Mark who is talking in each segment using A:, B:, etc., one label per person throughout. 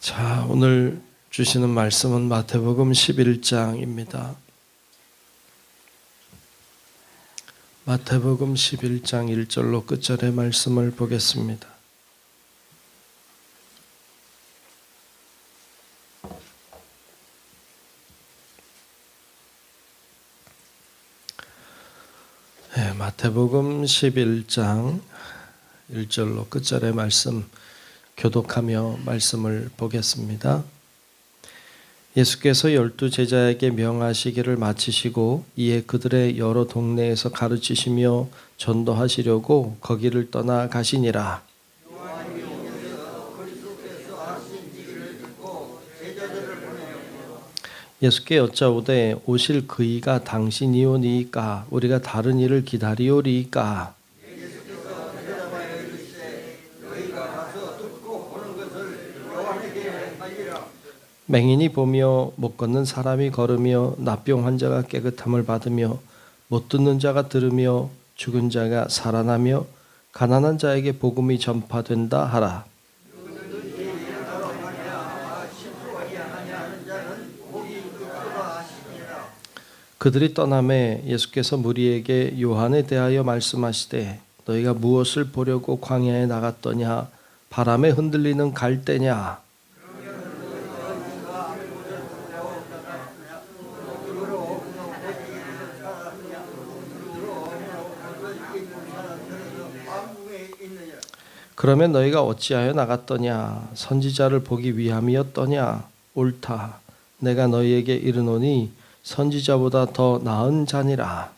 A: 자, 오늘 주시는 말씀은 마태복음 11장입니다. 마태복음 11장 1절로 끝절의 말씀을 보겠습니다. 네, 마태복음 11장 1절로 끝절의 말씀 교독하며 말씀을 보겠습니다. 예수께서 12 제자에게 명하시기를 마치시고 이에 그들의 여러 동네에서 가르치시며 전도하시려고 거기를 떠나 가시니라. 예수께 여짜오되 오실 그이가 당신이오니이까 우리가 다른 이를 기다리오리이까. 맹인이 보며 못 걷는 사람이 걸으며 납병 환자가 깨끗함을 받으며 못 듣는 자가 들으며 죽은 자가 살아나며 가난한 자에게 복음이 전파된다 하라. 그들이 떠나매 예수께서 무리에게 요한에 대하여 말씀하시되 너희가 무엇을 보려고 광야에 나갔더냐? 바람에 흔들리는 갈대냐? 그러면 너희가 어찌하여 나갔더냐? 선지자를 보기 위함이었더냐? 옳다. 내가 너희에게 이르노니 선지자보다 더 나은 자니라.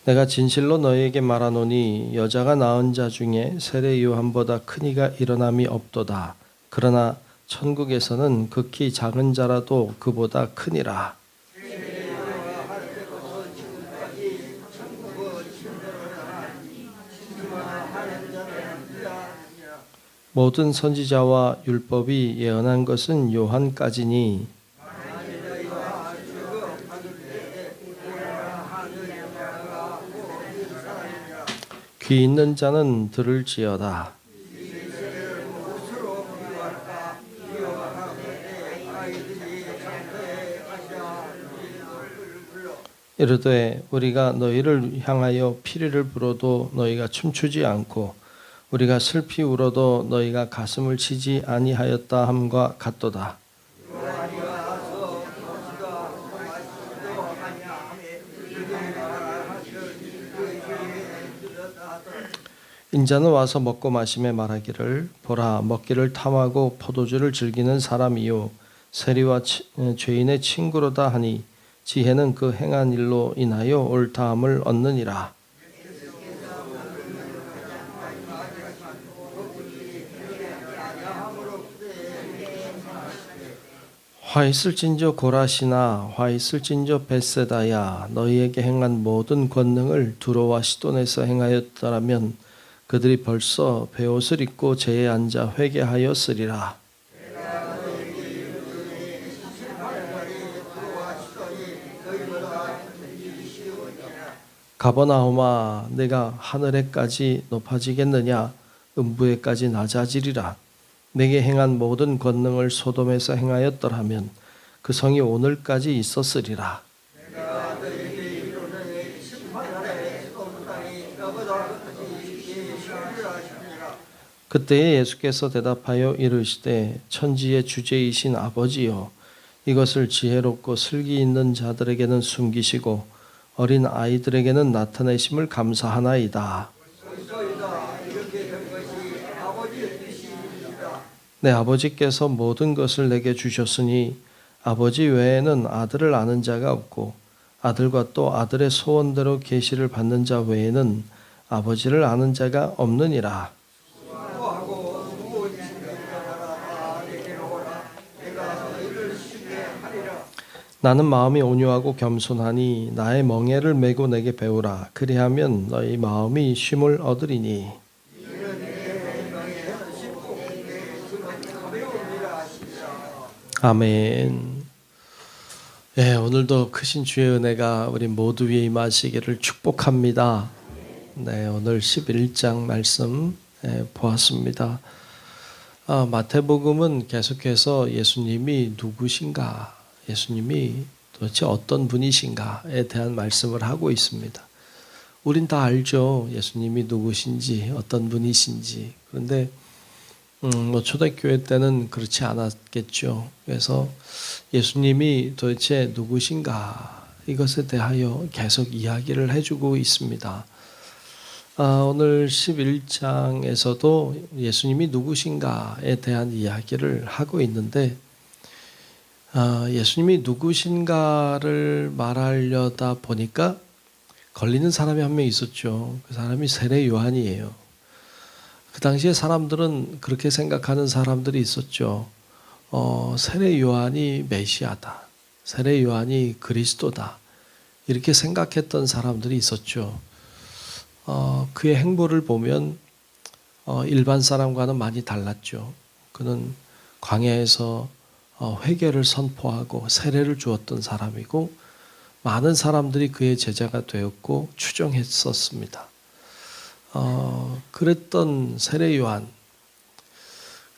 A: 내가 진실로 너희에게 말하노니 여자가 낳은 자 중에 세례 요한보다 큰 이가 일어남이 없도다. 그러나 천국에서는 극히 작은 자라도 그보다 크니라. 모든 선지자와 율법이 예언한 것은 요한까지니 귀 있는 자는 들을지어다. 이르되 우리가 너희를 향하여 피리를 불어도 너희가 춤추지 않고 우리가 슬피 울어도 너희가 가슴을 치지 아니하였다 함과 같도다. 인자는 와서 먹고 마시며 말하기를 보라 먹기를 탐하고 포도주를 즐기는 사람이요 세리와 죄인의 친구로다 하니 지혜는 그 행한 일로 인하여 옳다함을 얻느니라. 화 있을진저 고라시나 화 있을진저 벳세다야 너희에게 행한 모든 권능을 두로와 시돈에서 행하였더라면 그들이 벌써 베옷을 입고 제에 앉아 회개하였으리라. 가버나움아 내가 하늘에까지 높아지겠느냐 음부에까지 낮아지리라. 내게 행한 모든 권능을 소돔에서 행하였더라면 그 성이 오늘까지 있었으리라. 그때에 예수께서 대답하여 이르시되 천지의 주제이신 아버지여 이것을 지혜롭고 슬기 있는 자들에게는 숨기시고 어린 아이들에게는 나타내심을 감사하나이다. 내 아버지께서 모든 것을 내게 주셨으니 아버지 외에는 아들을 아는 자가 없고 아들과 또 아들의 소원대로 계시를 받는 자 외에는 아버지를 아는 자가 없느니라. 나는 마음이 온유하고 겸손하니 나의 멍에를 메고 내게 배우라. 그리하면 너희 마음이 쉼을 얻으리니. 아멘. 네, 오늘도 크신 주의 은혜가 우리 모두 위에 임하시기를 축복합니다. 네, 오늘 11장 말씀 보았습니다. 마태복음은 계속해서 예수님이 누구신가, 예수님이 도대체 어떤 분이신가에 대한 말씀을 하고 있습니다. 우린 다 알죠. 예수님이 누구신지, 어떤 분이신지. 그런데 초대교회 때는 그렇지 않았겠죠. 그래서 예수님이 도대체 누구신가, 이것에 대하여 계속 이야기를 해주고 있습니다. 오늘 11장에서도 예수님이 누구신가에 대한 이야기를 하고 있는데, 예수님이 누구신가를 말하려다 보니까 걸리는 사람이 한 명 있었죠. 그 사람이 세례 요한이에요. 그 당시에 사람들은 그렇게 생각하는 사람들이 있었죠. 세례 요한이 메시아다, 세례 요한이 그리스도다, 이렇게 생각했던 사람들이 있었죠. 그의 행보를 보면 일반 사람과는 많이 달랐죠. 그는 광야에서 회개를 선포하고 세례를 주었던 사람이고, 많은 사람들이 그의 제자가 되었고 추종했었습니다. 그랬던 세례 요한,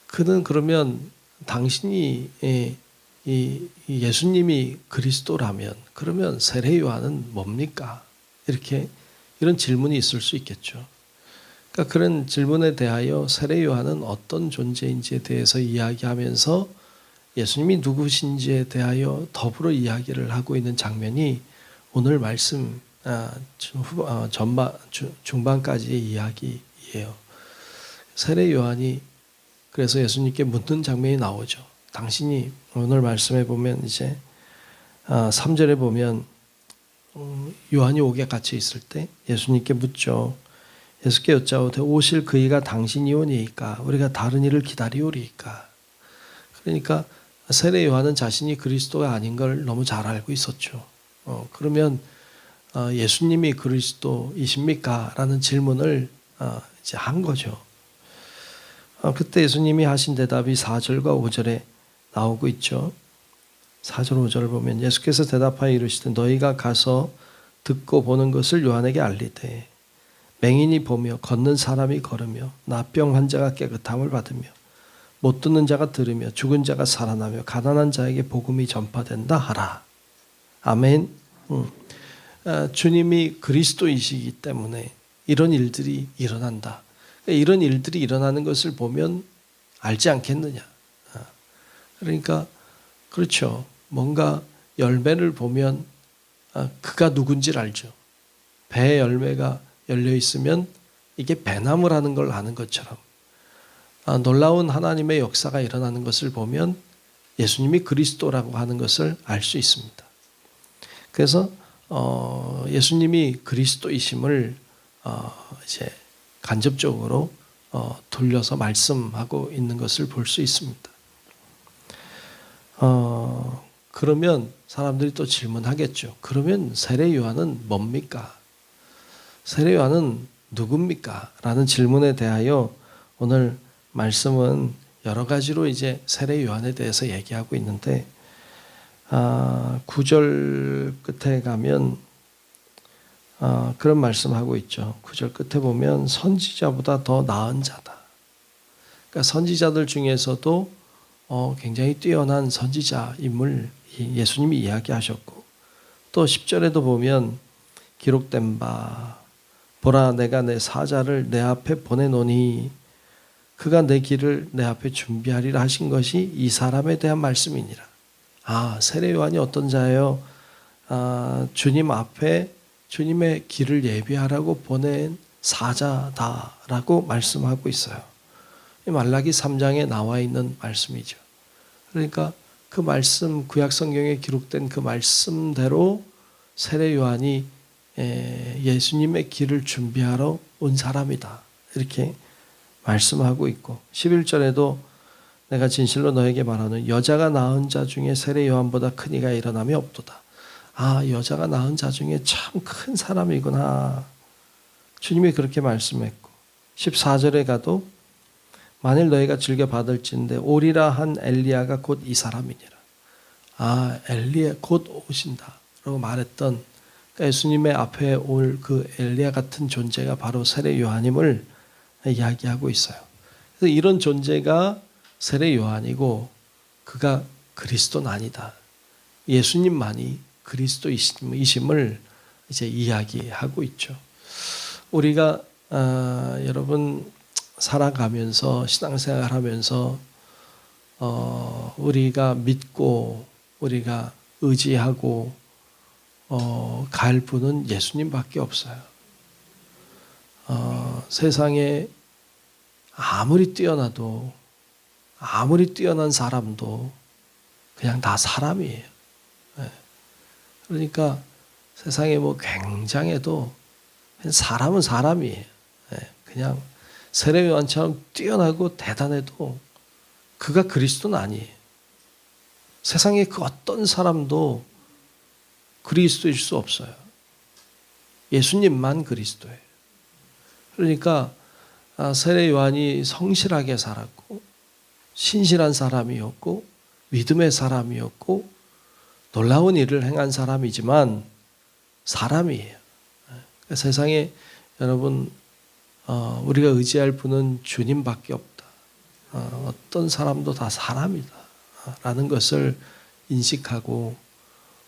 A: 그는 그러면 당신이 이 예수님이 그리스도라면 그러면 세례 요한은 뭡니까? 이런 질문이 있을 수 있겠죠. 그러니까 그런 질문에 대하여 세례 요한은 어떤 존재인지에 대해서 이야기하면서 예수님이 누구신지에 대하여 더불어 이야기를 하고 있는 장면이 오늘 말씀 중반까지의 이야기예요. 세례 요한이 그래서 예수님께 묻는 장면이 나오죠. 당신이 오늘 말씀에 보면 이제 3절에 보면 요한이 옥에 갇혀 있을 때 예수님께 묻죠. 예수께 여짜오되 오실 그이가 당신이오니이까 우리가 다른 이를 기다리오리이까. 그러니까 세례 요한은 자신이 그리스도가 아닌 걸 너무 잘 알고 있었죠. 그러면 예수님이 그리스도이십니까? 라는 질문을 이제 한 거죠. 그때 예수님이 하신 대답이 4절과 5절에 나오고 있죠. 4절 5절을 보면 예수께서 대답하여 이르시되 너희가 가서 듣고 보는 것을 요한에게 알리되 맹인이 보며 걷는 사람이 걸으며 나병 환자가 깨끗함을 받으며 못 듣는 자가 들으며 죽은 자가 살아나며 가난한 자에게 복음이 전파된다 하라. 아멘. 주님이 그리스도이시기 때문에 이런 일들이 일어난다. 이런 일들이 일어나는 것을 보면 알지 않겠느냐. 그러니까 그렇죠. 뭔가 열매를 보면 그가 누군지를 알죠. 배에 열매가 열려 있으면 이게 배나무라는 걸 아는 것처럼 놀라운 하나님의 역사가 일어나는 것을 보면 예수님이 그리스도라고 하는 것을 알 수 있습니다. 그래서 예수님이 그리스도이심을 이제 간접적으로 돌려서 말씀하고 있는 것을 볼 수 있습니다. 그러면 사람들이 또 질문하겠죠. 그러면 세례 요한은 뭡니까? 세례 요한은 누굽니까? 라는 질문에 대하여 오늘 말씀은 여러 가지로 이제 세례 요한에 대해서 얘기하고 있는데 9절 끝에 가면 그런 말씀하고 있죠. 9절 끝에 보면 선지자보다 더 나은 자다. 그러니까 선지자들 중에서도 굉장히 뛰어난 선지자임을 예수님이 이야기하셨고, 또 10절에도 보면 기록된 바 보라 내가 내 사자를 내 앞에 보내노니 그가 내 길을 내 앞에 준비하리라 하신 것이 이 사람에 대한 말씀이니라. 세례 요한이 어떤 자예요? 주님 앞에 주님의 길을 예비하라고 보낸 사자다라고 말씀하고 있어요. 말라기 3장에 나와 있는 말씀이죠. 그러니까 그 말씀, 구약 성경에 기록된 그 말씀대로 세례 요한이 예수님의 길을 준비하러 온 사람이다, 이렇게 말씀하고 있고, 11절에도 내가 진실로 너에게 말하는 여자가 낳은 자 중에 세례 요한보다 큰 이가 일어남이 없도다. 여자가 낳은 자 중에 참 큰 사람이구나. 주님이 그렇게 말씀했고, 14절에 가도 만일 너희가 즐겨 받을진대 오리라 한 엘리야가 곧 이 사람이니라. 엘리야 곧 오신다 라고 말했던, 그러니까 예수님의 앞에 올 그 엘리야 같은 존재가 바로 세례 요한임을 이야기하고 있어요. 그래서 이런 존재가 세례 요한이고 그가 그리스도는 아니다. 예수님만이 그리스도이심을 이제 이야기하고 있죠. 우리가 여러분 살아가면서 신앙생활하면서 우리가 믿고 우리가 의지하고 갈 분은 예수님밖에 없어요. 세상에 아무리 뛰어나도 아무리 뛰어난 사람도 그냥 다 사람이에요. 그러니까 세상에 뭐 굉장해도 사람은 사람이에요. 그냥 세례 요한처럼 뛰어나고 대단해도 그가 그리스도는 아니에요. 세상에 그 어떤 사람도 그리스도일 수 없어요. 예수님만 그리스도예요. 그러니까 세례 요한이 성실하게 살았고 신실한 사람이었고 믿음의 사람이었고 놀라운 일을 행한 사람이지만 사람이에요. 세상에 여러분 우리가 의지할 분은 주님밖에 없다. 어떤 사람도 다 사람이다 라는 것을 인식하고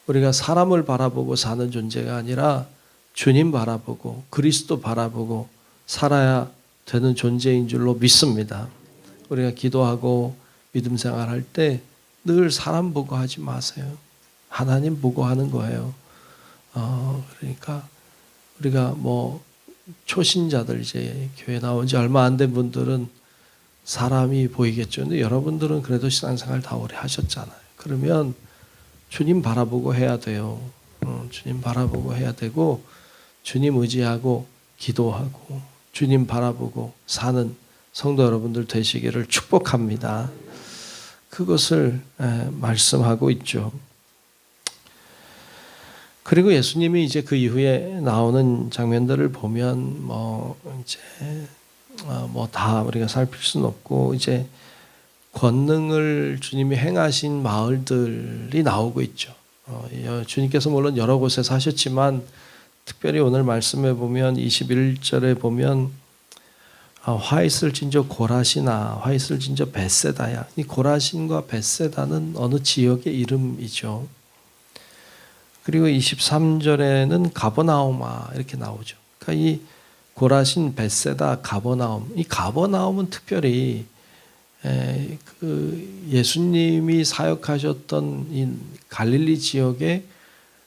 A: 우리가 사람을 바라보고 사는 존재가 아니라 주님 바라보고 그리스도 바라보고 살아야 되는 존재인 줄로 믿습니다. 우리가 기도하고 믿음 생활할 때 늘 사람 보고 하지 마세요. 하나님 보고 하는 거예요. 그러니까 우리가 뭐 초신자들 이제 교회 나온 지 얼마 안 된 분들은 사람이 보이겠죠. 근데 여러분들은 그래도 신앙생활 다 오래 하셨잖아요. 그러면 주님 바라보고 해야 돼요. 주님 바라보고 해야 되고 주님 의지하고 기도하고 주님 바라보고 사는 성도 여러분들 되시기를 축복합니다. 그것을 말씀하고 있죠. 그리고 예수님이 이제 그 이후에 나오는 장면들을 보면 다 우리가 살필 수는 없고 이제 권능을 주님이 행하신 마을들이 나오고 있죠. 주님께서 물론 여러 곳에 사셨지만 특별히 오늘 말씀해 보면 21절에 보면 화 있을 진저 고라시나 화 있을 진저 벳세다야. 이 고라신과 벳세다는 어느 지역의 이름이죠. 그리고 23절에는 가버나움아 이렇게 나오죠. 그러니까 이 고라신, 벳세다, 가버나움. 이 가버나움은 특별히 그 예수님이 사역하셨던 이 갈릴리 지역의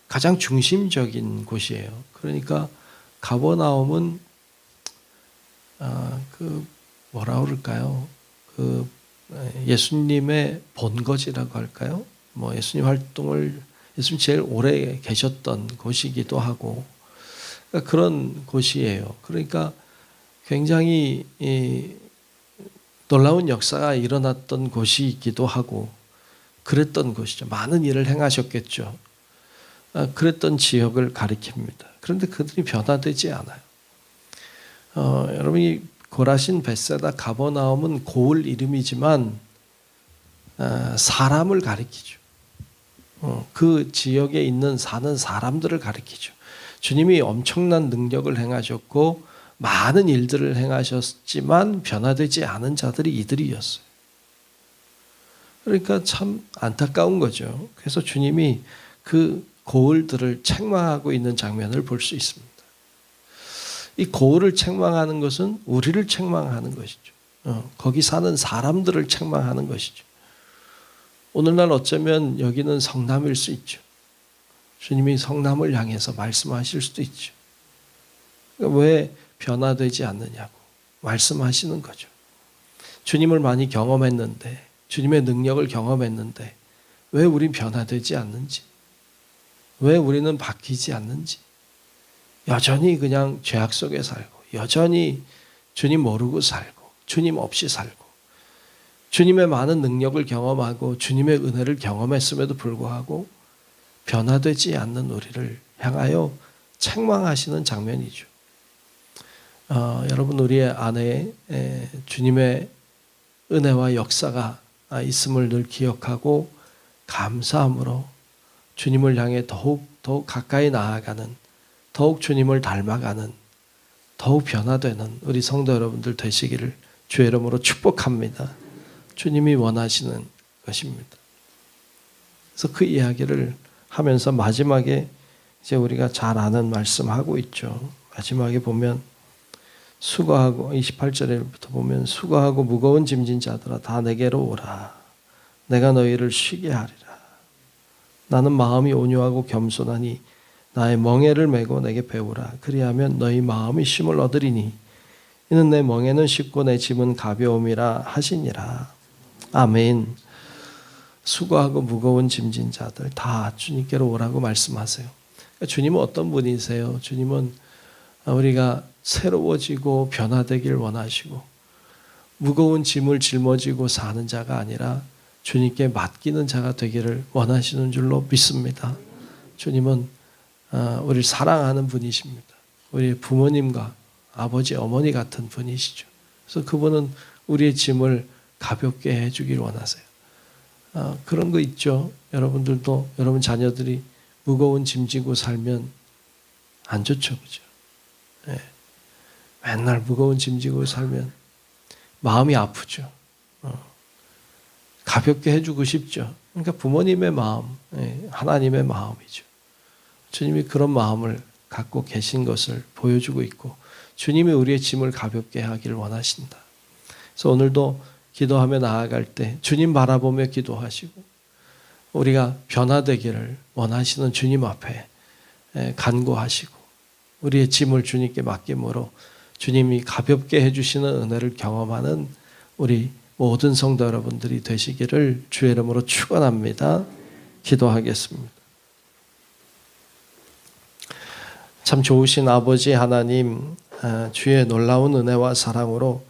A: 가장 중심적인 곳이에요. 그러니까 가버나움은 뭐라 그럴까요? 예수님의 본거지라고 할까요? 예수님 활동을 예수님 제일 오래 계셨던 곳이기도 하고 그러니까 그런 곳이에요. 그러니까 굉장히 놀라운 역사가 일어났던 곳이기도 하고 그랬던 곳이죠. 많은 일을 행하셨겠죠. 그랬던 지역을 가리킵니다. 그런데 그들이 변화되지 않아요. 여러분이 고라신, 벳세다, 가버나움은 고을 이름이지만 사람을 가리키죠. 그 지역에 있는 사는 사람들을 가리키죠. 주님이 엄청난 능력을 행하셨고 많은 일들을 행하셨지만 변화되지 않은 자들이 이들이었어요. 그러니까 참 안타까운 거죠. 그래서 주님이 그 고을들을 책망하고 있는 장면을 볼 수 있습니다. 이 고을을 책망하는 것은 우리를 책망하는 것이죠. 거기 사는 사람들을 책망하는 것이죠. 오늘날 어쩌면 여기는 성남일 수 있죠. 주님이 성남을 향해서 말씀하실 수도 있죠. 그러니까 왜 변화되지 않느냐고 말씀하시는 거죠. 주님을 많이 경험했는데 주님의 능력을 경험했는데 왜 우린 변화되지 않는지 왜 우리는 바뀌지 않는지 여전히 그냥 죄악 속에 살고 여전히 주님 모르고 살고 주님 없이 살고 주님의 많은 능력을 경험하고 주님의 은혜를 경험했음에도 불구하고 변화되지 않는 우리를 향하여 책망하시는 장면이죠. 여러분 우리의 안에 주님의 은혜와 역사가 있음을 늘 기억하고 감사함으로 주님을 향해 더욱 가까이 나아가는, 더욱 주님을 닮아가는, 더욱 변화되는 우리 성도 여러분들 되시기를 주의 이름으로 축복합니다. 주님이 원하시는 것입니다. 그래서 그 이야기를 하면서 마지막에 이제 우리가 잘 아는 말씀하고 있죠. 마지막에 보면 수고하고 28절부터 보면 수고하고 무거운 짐진 자들아 다 내게로 오라. 내가 너희를 쉬게 하리라. 나는 마음이 온유하고 겸손하니 나의 멍에를 메고 내게 배우라. 그리하면 너희 마음이 쉼을 얻으리니 이는 내 멍에는 쉽고 내 짐은 가벼움이라 하시니라. 아멘. 수고하고 무거운 짐진 자들 다 주님께로 오라고 말씀하세요. 주님은 어떤 분이세요? 주님은 우리가 새로워지고 변화되길 원하시고 무거운 짐을 짊어지고 사는 자가 아니라 주님께 맡기는 자가 되기를 원하시는 줄로 믿습니다. 주님은 우리를 사랑하는 분이십니다. 우리 부모님과 아버지, 어머니 같은 분이시죠. 그래서 그분은 우리의 짐을 가볍게 해주길 원하세요. 그런 거 있죠. 여러분들도 여러분 자녀들이 무거운 짐 지고 살면 안 좋죠. 그죠? 네. 맨날 무거운 짐 지고 살면 마음이 아프죠. 가볍게 해주고 싶죠. 그러니까 부모님의 마음, 하나님의 마음이죠. 주님이 그런 마음을 갖고 계신 것을 보여주고 있고 주님이 우리의 짐을 가볍게 하기를 원하신다. 그래서 오늘도 기도하며 나아갈 때 주님 바라보며 기도하시고 우리가 변화되기를 원하시는 주님 앞에 간구하시고 우리의 짐을 주님께 맡김으로 주님이 가볍게 해주시는 은혜를 경험하는 우리 모든 성도 여러분들이 되시기를 주의 이름으로 축원합니다. 기도하겠습니다. 참 좋으신 아버지 하나님, 주의 놀라운 은혜와 사랑으로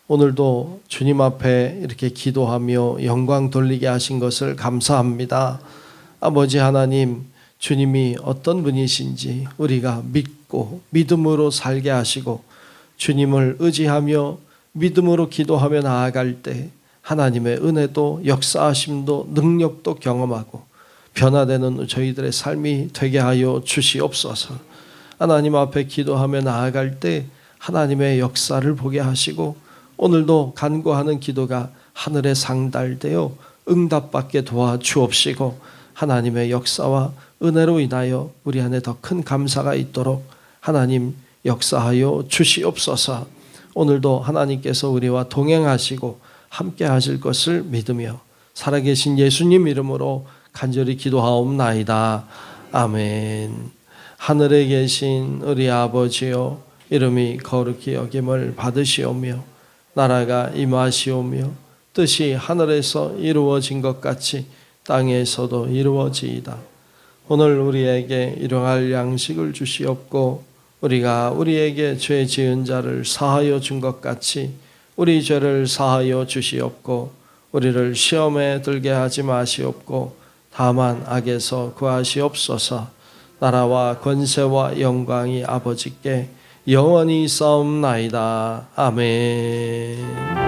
A: 오늘도 주님 앞에 이렇게 기도하며 영광 돌리게 하신 것을 감사합니다. 아버지 하나님, 주님이 어떤 분이신지 우리가 믿고 믿음으로 살게 하시고 주님을 의지하며 믿음으로 기도하며 나아갈 때 하나님의 은혜도 역사하심도 능력도 경험하고 변화되는 저희들의 삶이 되게 하여 주시옵소서. 하나님 앞에 기도하며 나아갈 때 하나님의 역사를 보게 하시고 오늘도 간구하는 기도가 하늘에 상달되어 응답받게 도와주옵시고 하나님의 역사와 은혜로 인하여 우리 안에 더 큰 감사가 있도록 하나님 역사하여 주시옵소서. 오늘도 하나님께서 우리와 동행하시고 함께 하실 것을 믿으며 살아계신 예수님 이름으로 간절히 기도하옵나이다. 아멘. 하늘에 계신 우리 아버지여, 이름이 거룩히 여김을 받으시오며 나라가 임하시오며 뜻이 하늘에서 이루어진 것 같이 땅에서도 이루어지이다. 오늘 우리에게 일용할 양식을 주시옵고 우리가 우리에게 죄 지은 자를 사하여 준 것 같이 우리 죄를 사하여 주시옵고 우리를 시험에 들게 하지 마시옵고 다만 악에서 구하시옵소서. 나라와 권세와 영광이 아버지께 영원히 있사옵나이다. 아멘.